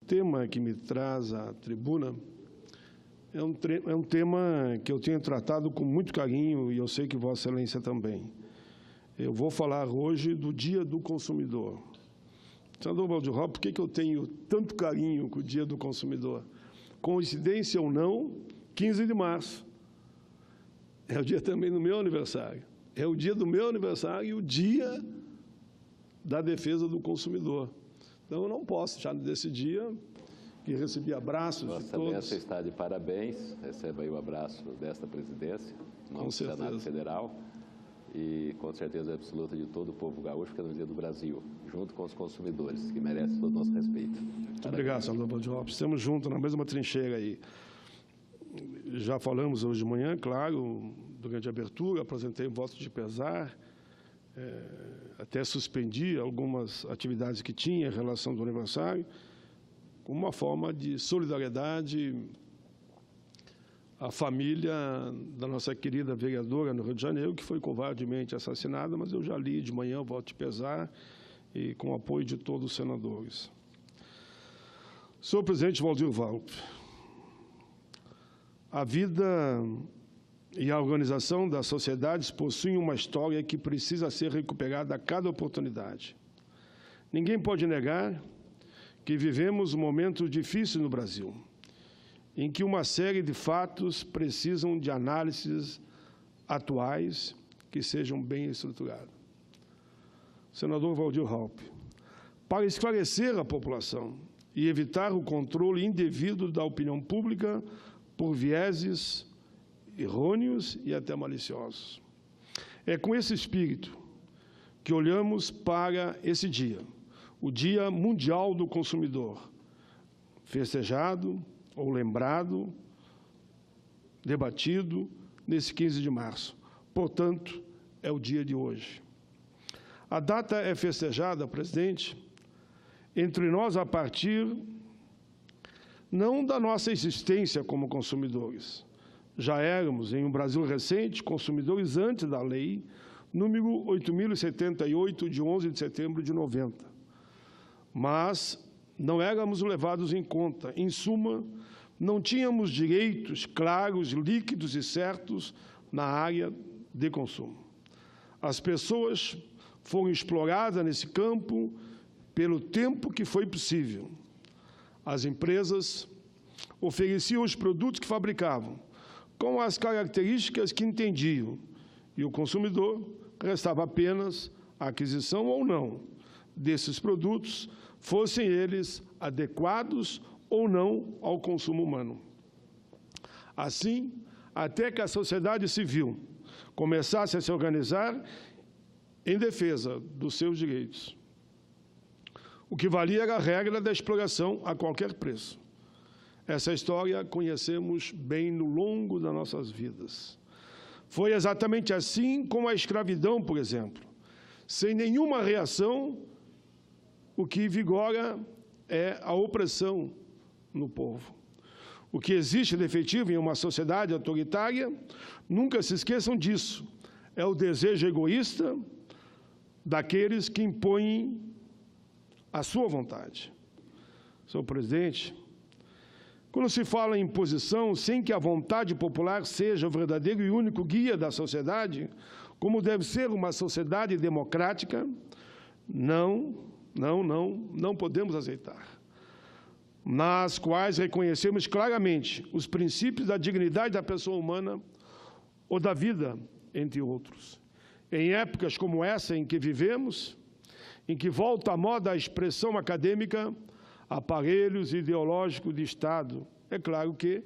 tema que me traz à tribuna é um tema que eu tenho tratado com muito carinho e eu sei que Vossa Excelência também. Eu vou falar hoje do Dia do Consumidor. Senador Valdir Hoppe, por que eu tenho tanto carinho com o Dia do Consumidor? Coincidência ou não, 15 de março. É o dia também do meu aniversário. É o dia do meu aniversário e o dia da defesa do consumidor. Então, eu não posso deixar desse dia, que recebi abraços de todos. Vossa Excelência está de parabéns, receba aí o abraço desta presidência, no Senado Federal, e com certeza absoluta de todo o povo gaúcho, que é no dia do Brasil, junto com os consumidores, que merecem todo o nosso respeito. Muito obrigado, senador Valdir Hoppe. Estamos juntos na mesma trincheira aí. Já falamos hoje de manhã, claro, durante a abertura, apresentei um voto de pesar, até suspendi algumas atividades que tinha em relação ao aniversário, como uma forma de solidariedade à família da nossa querida vereadora no Rio de Janeiro, que foi covardemente assassinada, mas eu já li de manhã o voto de pesar e com o apoio de todos os senadores. Senhor presidente Valdir Hoppe, a vida e a organização das sociedades possuem uma história que precisa ser recuperada a cada oportunidade. Ninguém pode negar que vivemos momentos difíceis no Brasil, em que uma série de fatos precisam de análises atuais que sejam bem estruturadas. Senador Valdir Hoppe, para esclarecer a população e evitar o controle indevido da opinião pública por vieses errôneos e até maliciosos. É com esse espírito que olhamos para esse dia, o Dia Mundial do Consumidor, festejado ou lembrado, debatido nesse 15 de março. Portanto, é o dia de hoje. A data é festejada, presidente, entre nós a partir não da nossa existência como consumidores. Já éramos, em um Brasil recente, consumidores antes da lei número 8.078, de 11 de setembro de 90. Mas não éramos levados em conta. Em suma, não tínhamos direitos claros, líquidos e certos na área de consumo. As pessoas foram exploradas nesse campo pelo tempo que foi possível. As empresas ofereciam os produtos que fabricavam, com as características que entendiam, e o consumidor restava apenas a aquisição ou não desses produtos, fossem eles adequados ou não ao consumo humano. Assim, até que a sociedade civil começasse a se organizar em defesa dos seus direitos. O que valia era a regra da exploração a qualquer preço. Essa história conhecemos bem no longo das nossas vidas. Foi exatamente assim com a escravidão, por exemplo. Sem nenhuma reação, o que vigora é a opressão no povo. O que existe de efetivo em uma sociedade autoritária, nunca se esqueçam disso, é o desejo egoísta daqueles que impõem a sua vontade. Senhor presidente, quando se fala em imposição, sem que a vontade popular seja o verdadeiro e único guia da sociedade, como deve ser uma sociedade democrática, não podemos aceitar. Nas quais reconhecemos claramente os princípios da dignidade da pessoa humana ou da vida, entre outros. Em épocas como essa em que vivemos, em que volta à moda a expressão acadêmica, aparelhos ideológicos de Estado. É claro que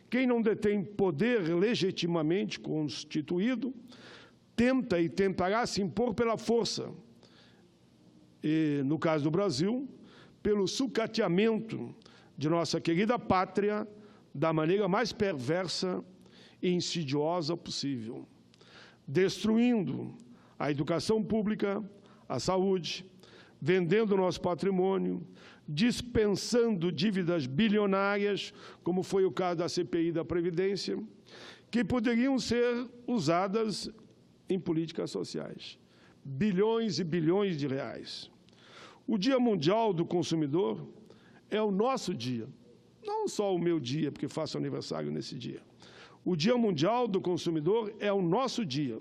quem não detém poder legitimamente constituído tenta e tentará se impor pela força. E, no caso do Brasil, pelo sucateamento de nossa querida pátria da maneira mais perversa e insidiosa possível, destruindo a educação pública, a saúde, vendendo nosso patrimônio, dispensando dívidas bilionárias, como foi o caso da CPI da Previdência, que poderiam ser usadas em políticas sociais. Bilhões e bilhões de reais. O Dia Mundial do Consumidor é o nosso dia. Não só o meu dia, porque faço aniversário nesse dia. O Dia Mundial do Consumidor é o nosso dia.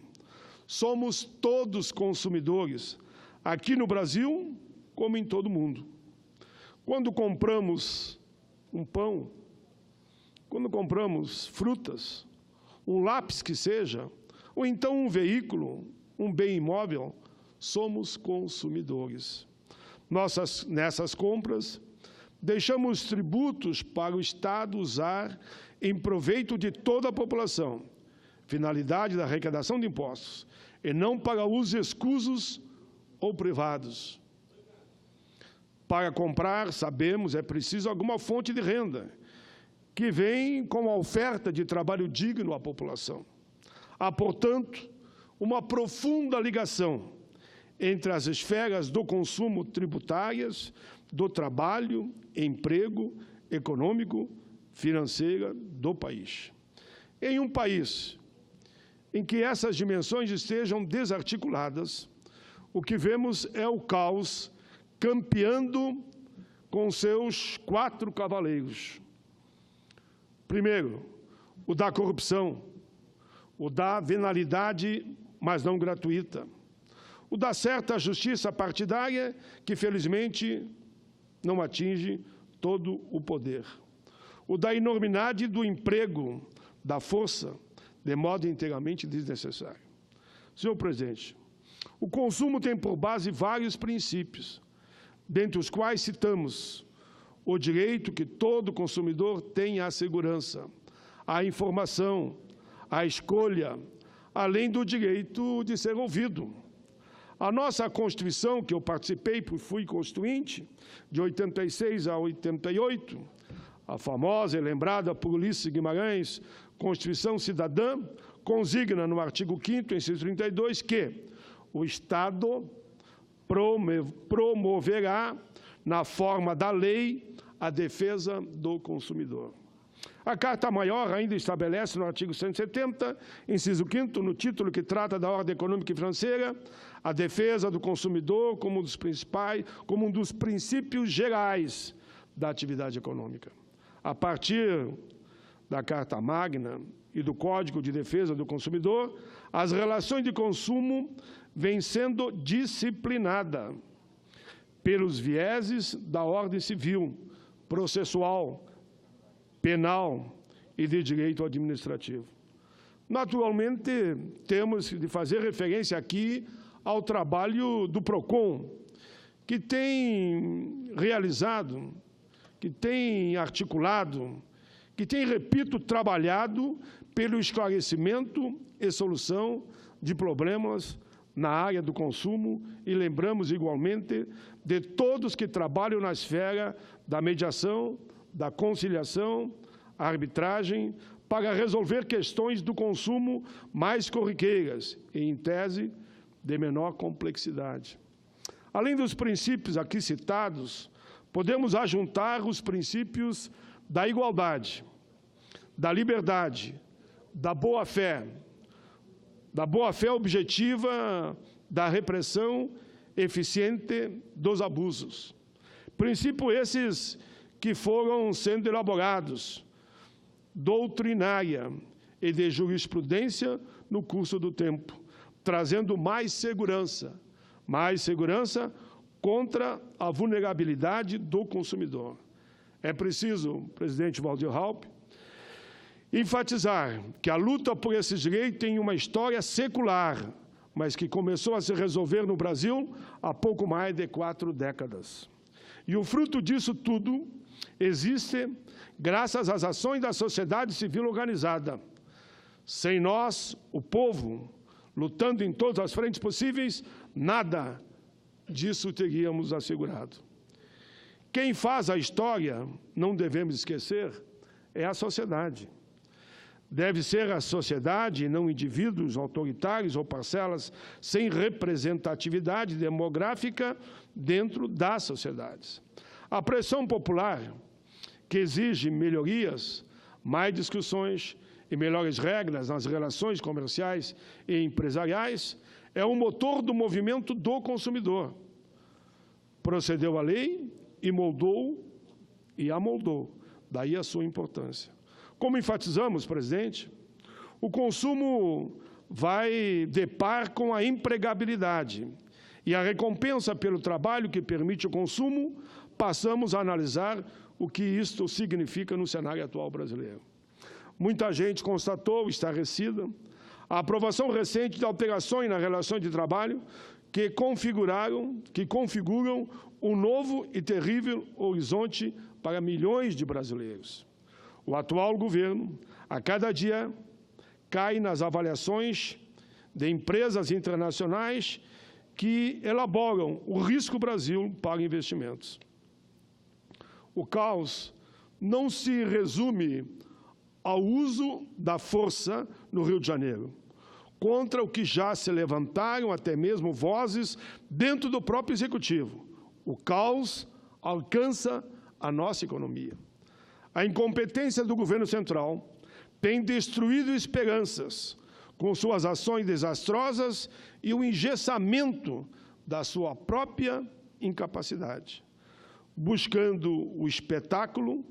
Somos todos consumidores, aqui no Brasil, como em todo o mundo. Quando compramos um pão, quando compramos frutas, um lápis que seja, ou então um veículo, um bem imóvel, somos consumidores. Nessas compras, deixamos tributos para o Estado usar em proveito de toda a população, finalidade da arrecadação de impostos, e não para usos escusos ou privados. Para comprar, sabemos, é preciso alguma fonte de renda, que vem com a oferta de trabalho digno à população. Há, portanto, uma profunda ligação entre as esferas do consumo tributárias, do trabalho, emprego, econômico, financeira do país. Em um país em que essas dimensões estejam desarticuladas, o que vemos é o caos campeando com seus 4 cavaleiros. Primeiro, o da corrupção, o da venalidade, mas não gratuita, o da certa justiça partidária, que, felizmente, não atinge todo o poder, o da enormidade do emprego, da força, de modo inteiramente desnecessário. Senhor presidente, o consumo tem por base vários princípios, dentre os quais citamos o direito que todo consumidor tem à segurança, à informação, à escolha, além do direito de ser ouvido. A nossa Constituição, que eu participei, fui constituinte, de 86 a 88, a famosa e lembrada por Ulisses Guimarães, Constituição Cidadã, consigna no artigo 5º, inciso 32, que o Estado promoverá, na forma da lei, a defesa do consumidor. A Carta Maior ainda estabelece no artigo 170, inciso 5º, no título que trata da ordem econômica e financeira, a defesa do consumidor como um dos princípios gerais da atividade econômica. A partir da Carta Magna e do Código de Defesa do Consumidor, as relações de consumo vêm sendo disciplinadas pelos vieses da ordem civil, processual, penal e de direito administrativo. Naturalmente, temos de fazer referência aqui ao trabalho do PROCON, que tem realizado, que tem articulado, que tem, repito, trabalhado pelo esclarecimento e solução de problemas na área do consumo, e lembramos igualmente de todos que trabalham na esfera da mediação, da conciliação, arbitragem, para resolver questões do consumo mais corriqueiras e, em tese, de menor complexidade. Além dos princípios aqui citados, podemos ajuntar os princípios da igualdade, da liberdade, da boa-fé objetiva, da repressão eficiente dos abusos. Princípios esses que foram sendo elaborados, doutrinária e de jurisprudência no curso do tempo, trazendo mais segurança contra a vulnerabilidade do consumidor. É preciso, presidente Waldir Raupp, enfatizar que a luta por esses direitos tem uma história secular, mas que começou a se resolver no Brasil há pouco mais de 4 décadas. E o fruto disso tudo existe graças às ações da sociedade civil organizada. Sem nós, o povo, lutando em todas as frentes possíveis, nada disso teríamos assegurado. Quem faz a história, não devemos esquecer, é a sociedade. Deve ser a sociedade, e não indivíduos autoritários ou parcelas sem representatividade demográfica dentro das sociedades. A pressão popular, que exige melhorias, mais discussões e melhores regras nas relações comerciais e empresariais, é o motor do movimento do consumidor. Procedeu à lei e moldou e amoldou, daí a sua importância. Como enfatizamos, presidente, o consumo vai de par com a empregabilidade e a recompensa pelo trabalho que permite o consumo, passamos a analisar o que isto significa no cenário atual brasileiro. Muita gente constatou, estarrecida, a aprovação recente de alterações na relação de trabalho que configuram um novo e terrível horizonte para milhões de brasileiros. O atual governo, a cada dia, cai nas avaliações de empresas internacionais que elaboram o risco Brasil para investimentos. O caos não se resume ao uso da força no Rio de Janeiro, contra o que já se levantaram até mesmo vozes dentro do próprio Executivo. O caos alcança a nossa economia. A incompetência do governo central tem destruído esperanças com suas ações desastrosas e o engessamento da sua própria incapacidade. Buscando o espetáculo,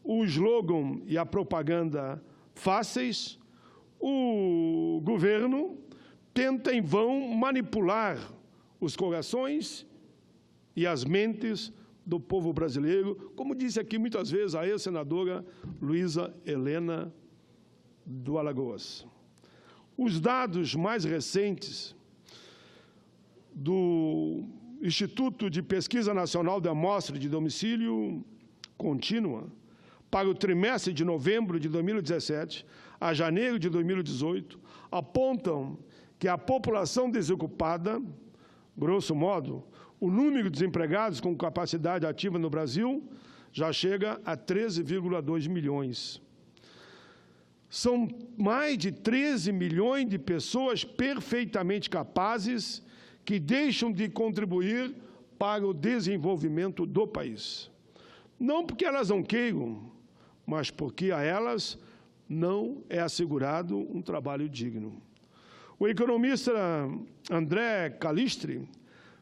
o slogan e a propaganda fáceis, o governo tenta em vão manipular os corações e as mentes do povo brasileiro, como disse aqui muitas vezes a ex-senadora Luísa Helena do Alagoas. Os dados mais recentes do Instituto de Pesquisa Nacional de Amostra de Domicílio Contínua, para o trimestre de novembro de 2017 a janeiro de 2018, apontam que a população desocupada, grosso modo, o número de desempregados com capacidade ativa no Brasil já chega a 13,2 milhões. São mais de 13 milhões de pessoas perfeitamente capazes que deixam de contribuir para o desenvolvimento do país. Não porque elas não queiram, mas porque a elas não é assegurado um trabalho digno. O economista André Calistri,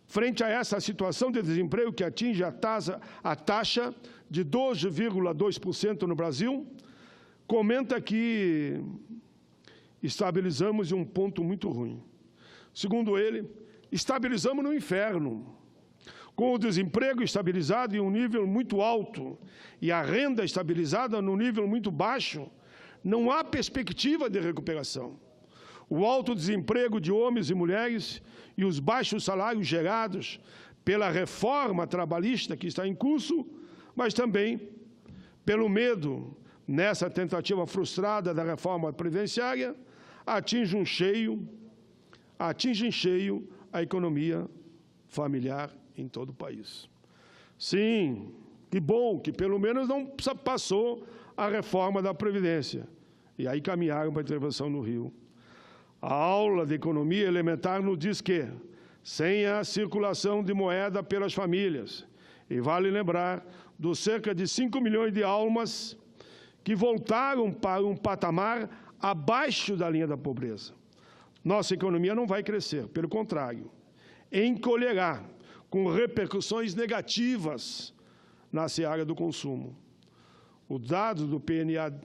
frente a essa situação de desemprego que atinge a taxa de 12,2% no Brasil, comenta que estabilizamos em um ponto muito ruim. Segundo ele, estabilizamos no inferno. Com o desemprego estabilizado em um nível muito alto e a renda estabilizada num nível muito baixo, não há perspectiva de recuperação. O alto desemprego de homens e mulheres e os baixos salários gerados pela reforma trabalhista que está em curso, mas também pelo medo nessa tentativa frustrada da reforma previdenciária, atingem em cheio a economia familiar em todo o país. Sim, que bom que pelo menos não passou a reforma da Previdência. E aí caminharam para a intervenção no Rio. A aula de economia elementar nos diz que, sem a circulação de moeda pelas famílias, e vale lembrar dos cerca de 5 milhões de almas que voltaram para um patamar abaixo da linha da pobreza, nossa economia não vai crescer, pelo contrário, encolherá, com repercussões negativas na seara do consumo. O dado do PNAC,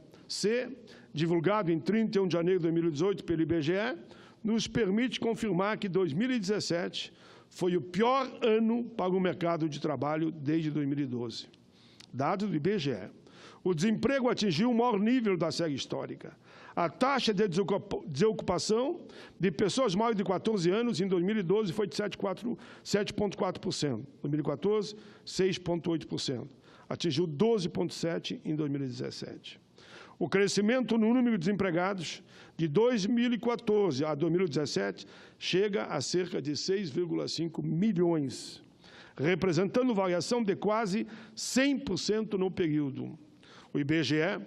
divulgado em 31 de janeiro de 2018 pelo IBGE, nos permite confirmar que 2017 foi o pior ano para o mercado de trabalho desde 2012. Dados do IBGE. O desemprego atingiu o maior nível da série histórica. A taxa de desocupação de pessoas maiores de 14 anos em 2012 foi de 7,4%. Em 2014, 6,8%. Atingiu 12,7% em 2017. O crescimento no número de desempregados de 2014 a 2017 chega a cerca de 6,5 milhões, representando variação de quase 100% no período. O IBGE,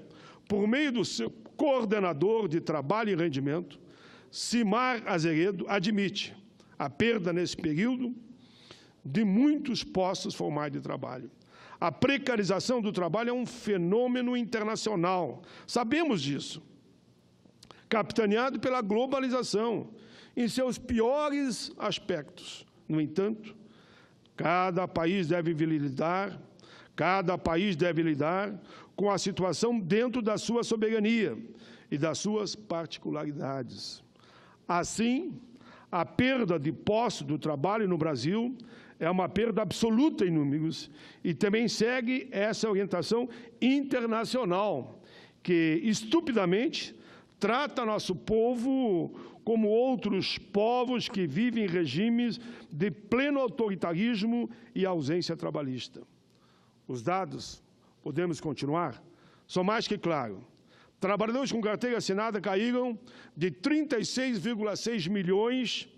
por meio do seu coordenador de trabalho e rendimento, Simar Azeredo, admite a perda nesse período de muitos postos formais de trabalho. A precarização do trabalho é um fenômeno internacional, sabemos disso, capitaneado pela globalização em seus piores aspectos. No entanto, cada país deve lidar, Cada país deve lidar com a situação dentro da sua soberania e das suas particularidades. Assim, a perda de posse do trabalho no Brasil é uma perda absoluta em números e também segue essa orientação internacional, que estupidamente trata nosso povo como outros povos que vivem em regimes de pleno autoritarismo e ausência trabalhista. Os dados, podemos continuar, são mais que claros. Trabalhadores com carteira assinada caíram de 36,6 milhões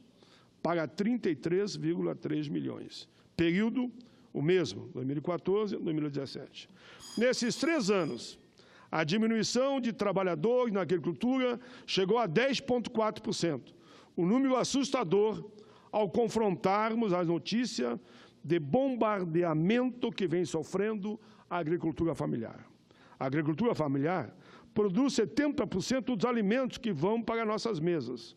para 33,3 milhões. Período o mesmo, 2014 e 2017. Nesses 3 anos, a diminuição de trabalhadores na agricultura chegou a 10,4%. Um número assustador ao confrontarmos as notícias de bombardeamento que vem sofrendo a agricultura familiar. A agricultura familiar produz 70% dos alimentos que vão para nossas mesas.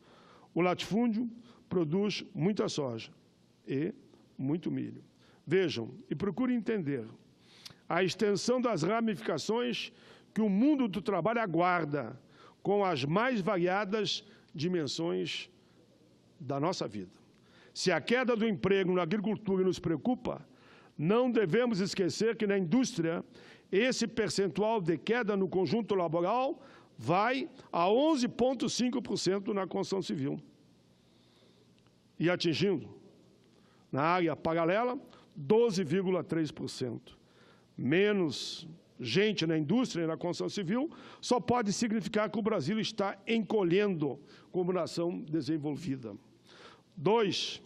O latifúndio produz muita soja e muito milho. Vejam e procurem entender a extensão das ramificações que o mundo do trabalho aguarda com as mais variadas dimensões da nossa vida. Se a queda do emprego na agricultura nos preocupa, não devemos esquecer que na indústria esse percentual de queda no conjunto laboral vai a 11,5% na construção civil. E atingindo, na área paralela, 12,3%. Menos gente na indústria e na construção civil só pode significar que o Brasil está encolhendo como nação desenvolvida. 2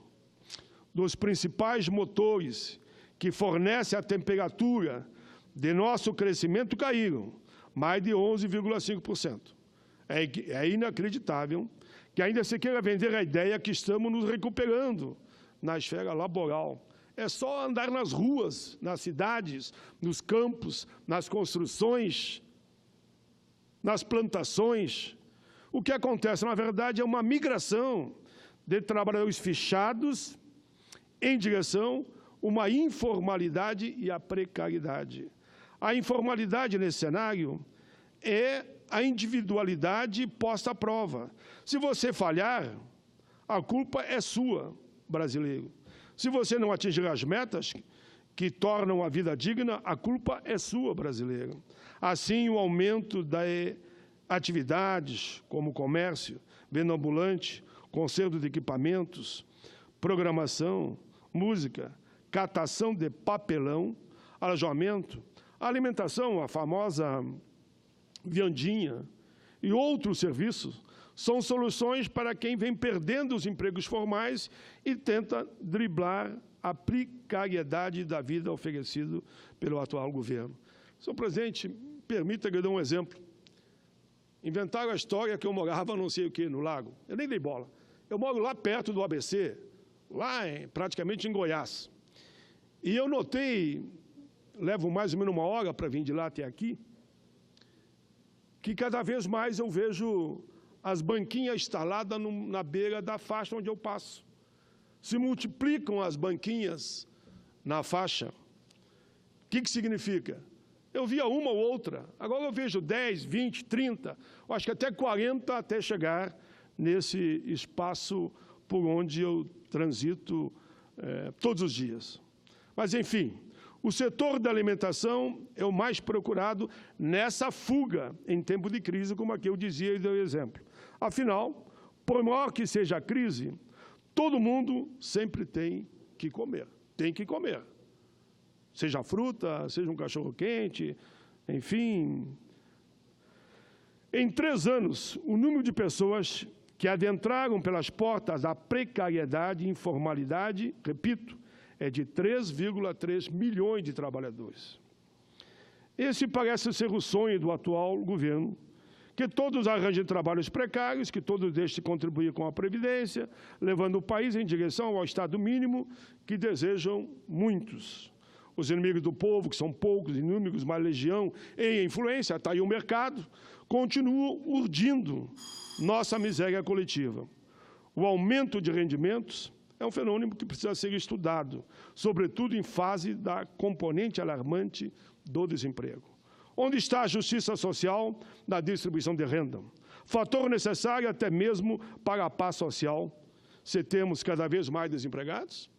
dos principais motores que fornecem a temperatura de nosso crescimento caíram, mais de 11,5%. É inacreditável que ainda se queira vender a ideia que estamos nos recuperando na esfera laboral. É só andar nas ruas, nas cidades, nos campos, nas construções, nas plantações. O que acontece, na verdade, é uma migração de trabalhadores fechados em direção a uma informalidade e a precariedade. A informalidade nesse cenário é a individualidade posta à prova. Se você falhar, a culpa é sua, brasileiro. Se você não atingir as metas que tornam a vida digna, a culpa é sua, brasileiro. Assim, o aumento das atividades, como comércio, venda ambulante, conserto de equipamentos, programação, música, catação de papelão, alojamento, alimentação, a famosa viandinha, e outros serviços, são soluções para quem vem perdendo os empregos formais e tenta driblar a precariedade da vida oferecida pelo atual governo. Senhor presidente, permita que eu dê um exemplo. Inventaram a história que eu morava não sei o quê, no Lago. Eu nem dei bola. Eu moro lá perto do ABC, praticamente em Goiás. E eu notei, levo mais ou menos 1 hora para vir de lá até aqui, que cada vez mais eu vejo as banquinhas instaladas na beira da faixa onde eu passo. Se multiplicam as banquinhas na faixa. O que significa? Eu via uma ou outra, agora eu vejo 10, 20, 30, eu acho que até 40 até chegar nesse espaço por onde eu transito todos os dias. Mas, enfim, o setor da alimentação é o mais procurado nessa fuga em tempo de crise, como aqui eu dizia e dei o exemplo. Afinal, por maior que seja a crise, todo mundo sempre tem que comer. Tem que comer. Seja fruta, seja um cachorro-quente, enfim. Em 3 anos, o número de pessoas que adentraram pelas portas da precariedade e informalidade, repito, é de 3,3 milhões de trabalhadores. Esse parece ser o sonho do atual governo, que todos arranjem trabalhos precários, que todos deixem contribuir com a Previdência, levando o país em direção ao Estado mínimo que desejam muitos. Os inimigos do povo, que são poucos, inúmeros, mas legião, em influência, está aí o mercado, continuam urdindo nossa miséria coletiva. O aumento de rendimentos é um fenômeno que precisa ser estudado, sobretudo em fase da componente alarmante do desemprego. Onde está a justiça social na distribuição de renda? Fator necessário até mesmo para a paz social, se temos cada vez mais desempregados?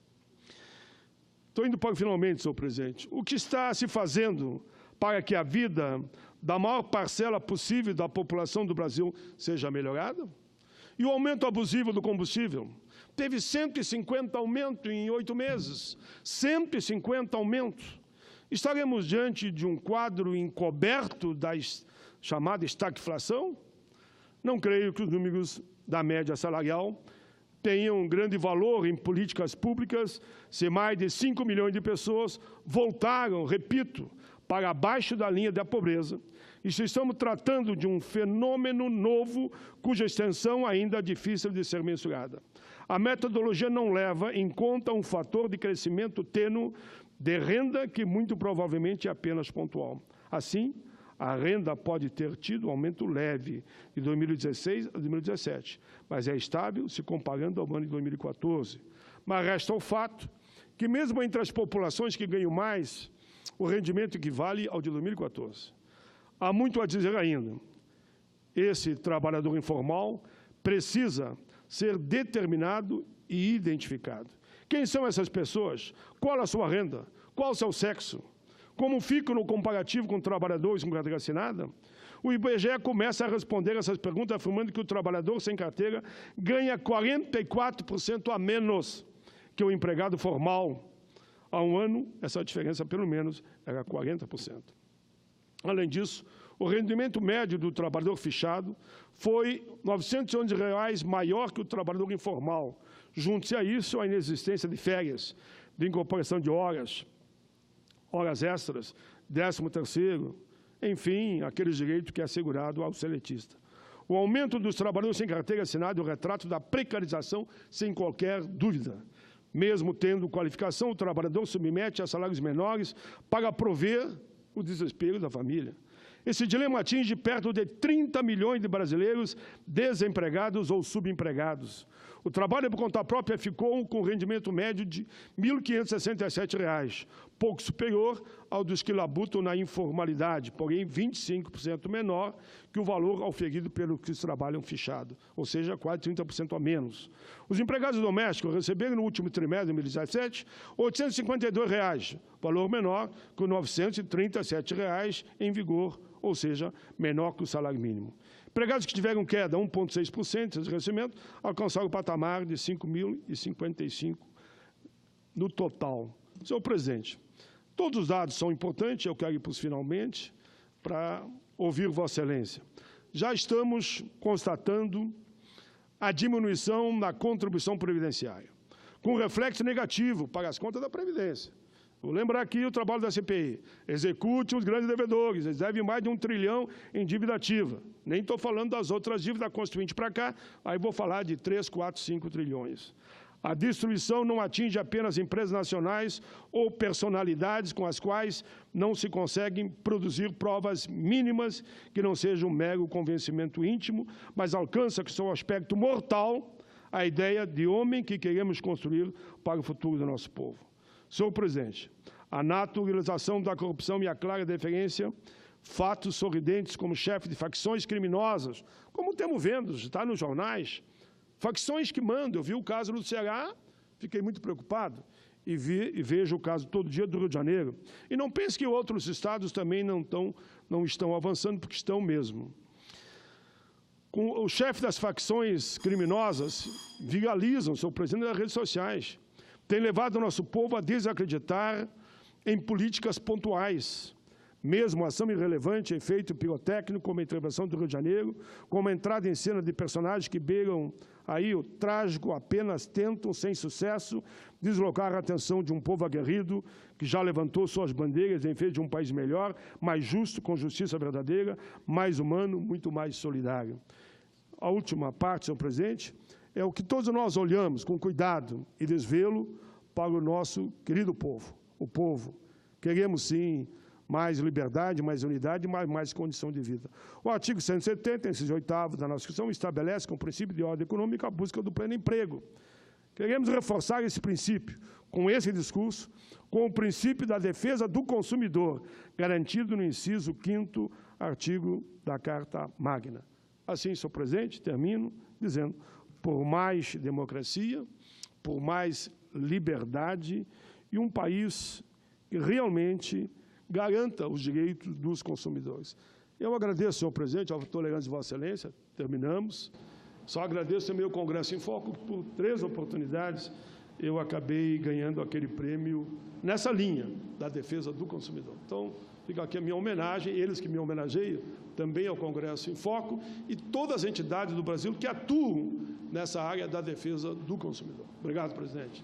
Estou indo para finalmente, senhor presidente. O que está se fazendo para que a vida da maior parcela possível da população do Brasil seja melhorada? E o aumento abusivo do combustível? Teve 150 aumentos em 8 meses. 150 aumentos. Estaremos diante de um quadro encoberto da chamada estagflação? Não creio que os números da média salarial tenham grande valor em políticas públicas se mais de 5 milhões de pessoas voltaram, repito, para abaixo da linha da pobreza. E se estamos tratando de um fenômeno novo, cuja extensão ainda é difícil de ser mensurada. A metodologia não leva em conta um fator de crescimento tênue de renda que muito provavelmente é apenas pontual. Assim, a renda pode ter tido um aumento leve de 2016 a 2017, mas é estável se comparando ao ano de 2014. Mas resta o fato que, mesmo entre as populações que ganham mais, o rendimento equivale ao de 2014. Há muito a dizer ainda. Esse trabalhador informal precisa ser determinado e identificado. Quem são essas pessoas? Qual a sua renda? Qual o seu sexo? Como fica no comparativo com trabalhadores com carteira assinada? O IBGE começa a responder essas perguntas afirmando que o trabalhador sem carteira ganha 44% a menos que o empregado formal. Há um ano, essa diferença, pelo menos, era 40%. Além disso, o rendimento médio do trabalhador fichado foi R$ 911 maior que o trabalhador informal. Junte-se a isso a inexistência de férias, de incorporação de horas extras, 13º, enfim, aquele direito que é assegurado ao seletista. O aumento dos trabalhadores sem carteira assinada é o retrato da precarização, sem qualquer dúvida. Mesmo tendo qualificação, o trabalhador submete a salários menores para prover o desespero da família. Esse dilema atinge perto de 30 milhões de brasileiros desempregados ou subempregados. O trabalho por conta própria ficou com rendimento médio de R$ 1.567, pouco superior ao dos que labutam na informalidade, porém 25% menor que o valor auferido pelos que trabalham fichado, ou seja, quase 30% a menos. Os empregados domésticos receberam no último trimestre de 2017 R$ 852, valor menor que os R$ 937 em vigor, ou seja, menor que o salário mínimo. Empregados que tiveram queda 1,6% de crescimento alcançaram o patamar de 5.055 no total. Senhor presidente, todos os dados são importantes, eu quero ir para os finalmente, para ouvir Vossa Excelência. Já estamos constatando a diminuição na contribuição previdenciária, com reflexo negativo para as contas da Previdência. Vou lembrar aqui o trabalho da CPI. Execute os grandes devedores, eles devem mais de R$ 1 trilhão em dívida ativa. Nem estou falando das outras dívidas da Constituinte para cá, aí vou falar de 3, 4, 5 trilhões. A destruição não atinge apenas empresas nacionais ou personalidades com as quais não se conseguem produzir provas mínimas que não sejam um mero convencimento íntimo, mas alcança com seu aspecto mortal a ideia de homem que queremos construir para o futuro do nosso povo. Senhor presidente, a naturalização da corrupção e a clara deferência, fatos sorridentes como chefe de facções criminosas, como temos vendo, está nos jornais, facções que mandam. Eu vi o caso do Ceará, fiquei muito preocupado, e vejo o caso todo dia do Rio de Janeiro. E não pense que outros estados também não estão avançando, porque estão mesmo. O chefe das facções criminosas viralizam, senhor presidente, nas redes sociais. Tem levado o nosso povo a desacreditar em políticas pontuais. Mesmo ação irrelevante, efeito pirotécnico, como a intervenção do Rio de Janeiro, como a entrada em cena de personagens que beiram aí o trágico, apenas tentam, sem sucesso, deslocar a atenção de um povo aguerrido que já levantou suas bandeiras em defesa de um país melhor, mais justo, com justiça verdadeira, mais humano, muito mais solidário. A última parte, senhor presidente, é o que todos nós olhamos com cuidado e desvelo para o nosso querido povo. O povo. Queremos, sim, mais liberdade, mais unidade, mais condição de vida. O artigo 170, inciso 8º da nossa Constituição, estabelece, com o princípio de ordem econômica, a busca do pleno emprego. Queremos reforçar esse princípio com esse discurso, com o princípio da defesa do consumidor, garantido no inciso 5º artigo da Carta Magna. Assim, senhor presidente, termino dizendo, por mais democracia, por mais liberdade e um país que realmente garanta os direitos dos consumidores. Eu agradeço, senhor presidente, a tolerância de Vossa Excelência, terminamos. Só agradeço também o Congresso em Foco, por 3 oportunidades eu acabei ganhando aquele prêmio nessa linha da defesa do consumidor. Então, fica aqui a minha homenagem, eles que me homenageiam, também ao Congresso em Foco e todas as entidades do Brasil que atuam nessa área da defesa do consumidor. Obrigado, presidente.